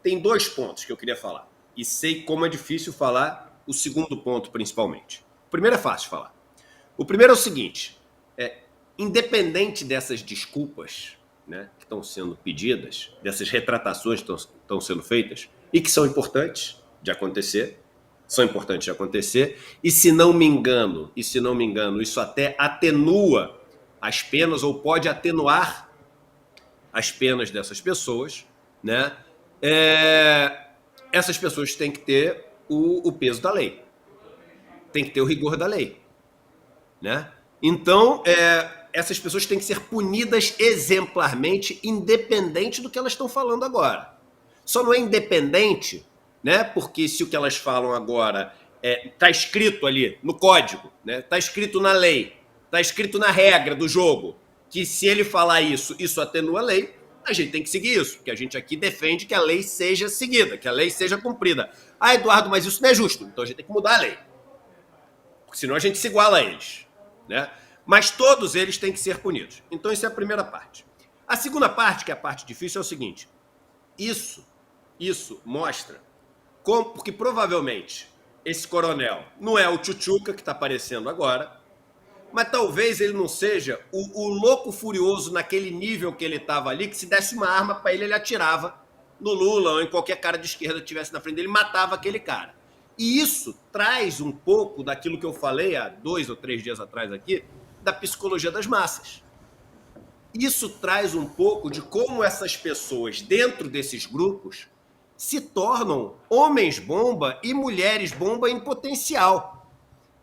tem dois pontos que eu queria falar. E sei como é difícil falar o segundo ponto, principalmente. O primeiro é fácil de falar. O primeiro é o seguinte, independente dessas desculpas, né, que estão sendo pedidas, dessas retratações que estão sendo feitas, e que são importantes de acontecer, e se não me engano, isso até atenua as penas, ou pode atenuar as penas dessas pessoas, né? Essas pessoas têm que ter o peso da lei, tem que ter o rigor da lei, né? Então, essas pessoas têm que ser punidas exemplarmente, independente do que elas estão falando agora. Só não é independente, né? Porque se o que elas falam agora está escrito ali no código, né? Está escrito na lei, está escrito na regra do jogo, que se ele falar isso, isso atenua a lei, a gente tem que seguir isso, porque a gente aqui defende que a lei seja seguida, que a lei seja cumprida. Ah, Eduardo, mas isso não é justo, então a gente tem que mudar a lei, porque senão a gente se iguala a eles, né? Mas todos eles têm que ser punidos. Então isso é a primeira parte. A segunda parte, que é a parte difícil, é o seguinte, isso mostra como, porque provavelmente esse coronel não é o Tchutchuca que está aparecendo agora, mas talvez ele não seja o louco furioso naquele nível que ele estava ali, que se desse uma arma para ele atirava no Lula ou em qualquer cara de esquerda que estivesse na frente dele, matava aquele cara. E isso traz um pouco daquilo que eu falei há 2 ou 3 dias atrás aqui, da psicologia das massas. Isso traz um pouco de como essas pessoas dentro desses grupos se tornam homens-bomba e mulheres-bomba em potencial.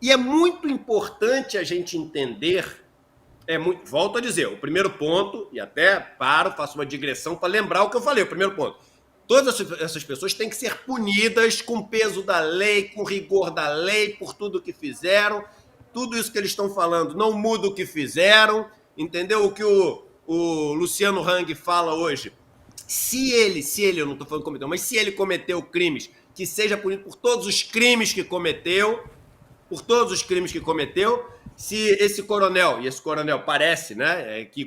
E é muito importante a gente entender, volto a dizer, o primeiro ponto, e até faço uma digressão para lembrar o que eu falei, o primeiro ponto. Todas essas pessoas têm que ser punidas com o peso da lei, com o rigor da lei, por tudo que fizeram. Tudo isso que eles estão falando não muda o que fizeram, entendeu? O que o Luciano Hang fala hoje. Se ele, eu não estou falando cometeu, mas se ele cometeu crimes, que seja punido por todos os crimes que cometeu, se esse coronel, e esse coronel parece, né, que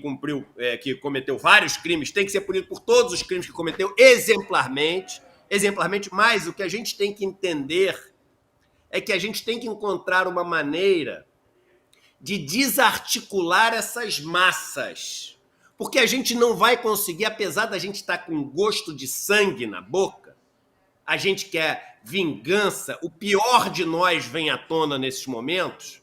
cometeu vários crimes, tem que ser punido por todos os crimes que cometeu exemplarmente, mas o que a gente tem que entender é que a gente tem que encontrar uma maneira de desarticular essas massas, porque a gente não vai conseguir, apesar da gente estar com gosto de sangue na boca, a gente quer vingança, o pior de nós vem à tona nesses momentos,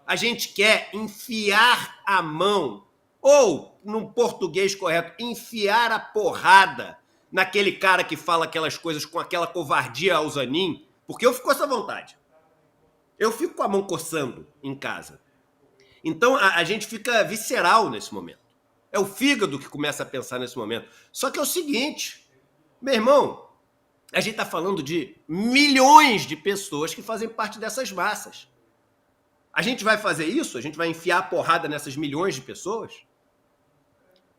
a gente quer enfiar a mão, ou, no português correto, enfiar a porrada naquele cara que fala aquelas coisas com aquela covardia ao Zanin, porque eu fico com essa vontade. Eu fico com a mão coçando em casa. Então, a gente fica visceral nesse momento. É o fígado que começa a pensar nesse momento. Só que é o seguinte, meu irmão, a gente está falando de milhões de pessoas que fazem parte dessas massas. A gente vai fazer isso? A gente vai enfiar a porrada nessas milhões de pessoas?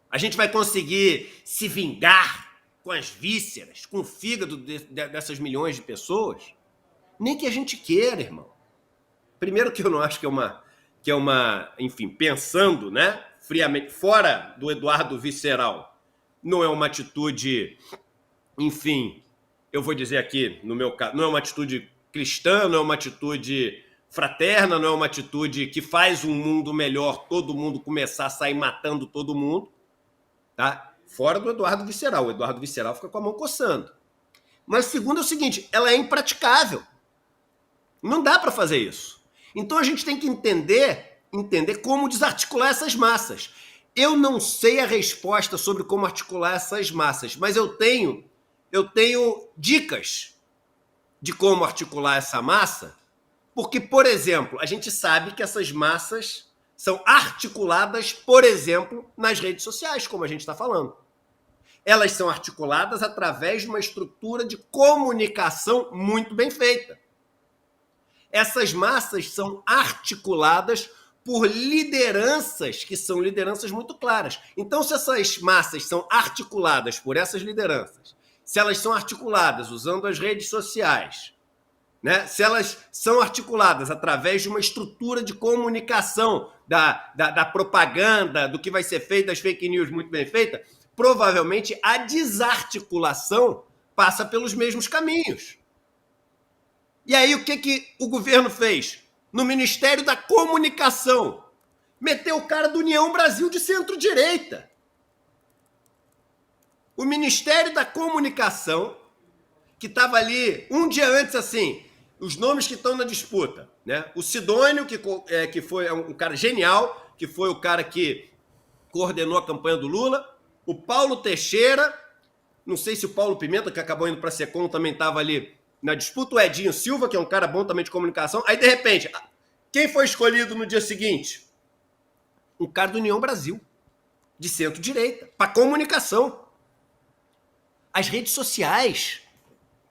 A gente vai conseguir se vingar com as vísceras, com o fígado dessas milhões de pessoas? Nem que a gente queira, irmão. Primeiro que eu não acho que é uma, enfim, pensando, né, friamente, fora do Eduardo visceral, não é uma atitude, enfim, eu vou dizer aqui, no meu caso, não é uma atitude cristã, não é uma atitude fraterna, não é uma atitude que faz um mundo melhor, todo mundo começar a sair matando todo mundo, tá? Fora do Eduardo visceral. O Eduardo visceral fica com a mão coçando. Mas segundo é o seguinte, ela é impraticável. Não dá para fazer isso. Então a gente tem que entender como desarticular essas massas. Eu não sei a resposta sobre como articular essas massas, mas eu tenho dicas de como articular essa massa, porque, por exemplo, a gente sabe que essas massas são articuladas, por exemplo, nas redes sociais, como a gente está falando. Elas são articuladas através de uma estrutura de comunicação muito bem feita. Essas massas são articuladas por lideranças que são lideranças muito claras. Então, se essas massas são articuladas por essas lideranças, se elas são articuladas usando as redes sociais, né? Se elas são articuladas através de uma estrutura de comunicação da propaganda, do que vai ser feito, das fake news muito bem feita, provavelmente a desarticulação passa pelos mesmos caminhos. E aí o que o governo fez? No Ministério da Comunicação, meteu o cara do União Brasil de centro-direita. O Ministério da Comunicação, que estava ali um dia antes, assim, os nomes que estão na disputa, né? O Sidônio, que foi um cara genial, que foi o cara que coordenou a campanha do Lula, o Paulo Teixeira, não sei se o Paulo Pimenta, que acabou indo para a Secom, também estava ali na disputa, o Edinho Silva, que é um cara bom também de comunicação. Aí, de repente, quem foi escolhido no dia seguinte? Um cara do União Brasil, de centro-direita, para comunicação. As redes sociais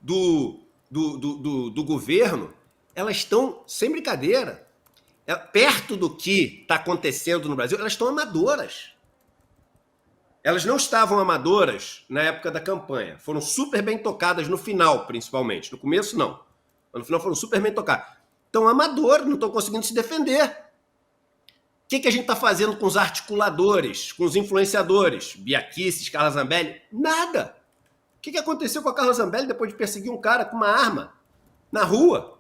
do governo, elas estão, sem brincadeira, perto do que está acontecendo no Brasil, elas estão amadoras. Elas não estavam amadoras na época da campanha. Foram super bem tocadas no final, principalmente. No começo, não. Mas no final foram super bem tocadas. Estão amadoras, não estão conseguindo se defender. O que a gente está fazendo com os articuladores, com os influenciadores? Bia Kicis, Carla Zambelli? Nada. O que aconteceu com a Carla Zambelli depois de perseguir um cara com uma arma na rua?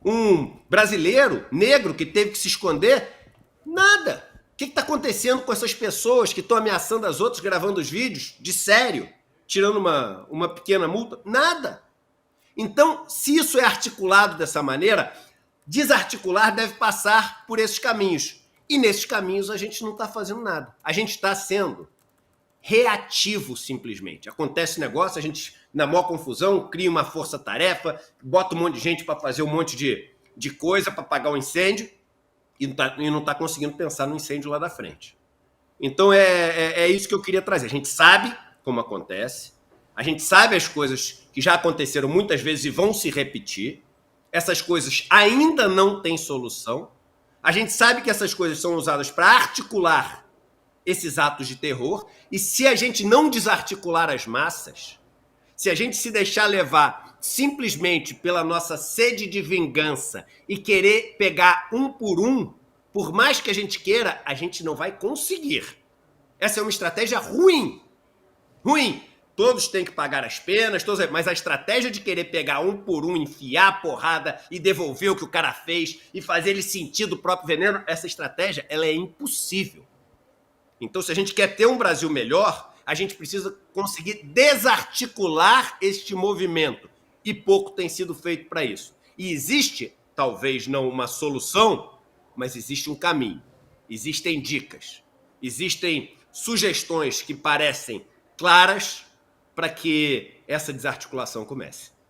Um brasileiro negro que teve que se esconder? Nada. O que está acontecendo com essas pessoas que estão ameaçando as outras gravando os vídeos de sério, tirando uma pequena multa? Nada. Então, se isso é articulado dessa maneira, desarticular deve passar por esses caminhos. E nesses caminhos a gente não está fazendo nada. A gente está sendo reativo, simplesmente. Acontece negócio, a gente, na maior confusão, cria uma força-tarefa, bota um monte de gente para fazer um monte de coisa para apagar o incêndio e não está conseguindo pensar no incêndio lá da frente. Então é isso que eu queria trazer. A gente sabe como acontece, a gente sabe as coisas que já aconteceram muitas vezes e vão se repetir. Essas coisas ainda não têm solução. A gente sabe que essas coisas são usadas para articular esses atos de terror. E se a gente não desarticular as massas, se a gente se deixar levar simplesmente pela nossa sede de vingança e querer pegar um, por mais que a gente queira, a gente não vai conseguir. Essa é uma estratégia ruim. Ruim. Todos têm que pagar as penas, mas a estratégia de querer pegar um por um, enfiar a porrada e devolver o que o cara fez e fazer ele sentir do próprio veneno, essa estratégia ela é impossível. Então, se a gente quer ter um Brasil melhor, a gente precisa conseguir desarticular este movimento. E pouco tem sido feito para isso. E existe, talvez não uma solução, mas existe um caminho. Existem dicas. Existem sugestões que parecem claras para que essa desarticulação comece.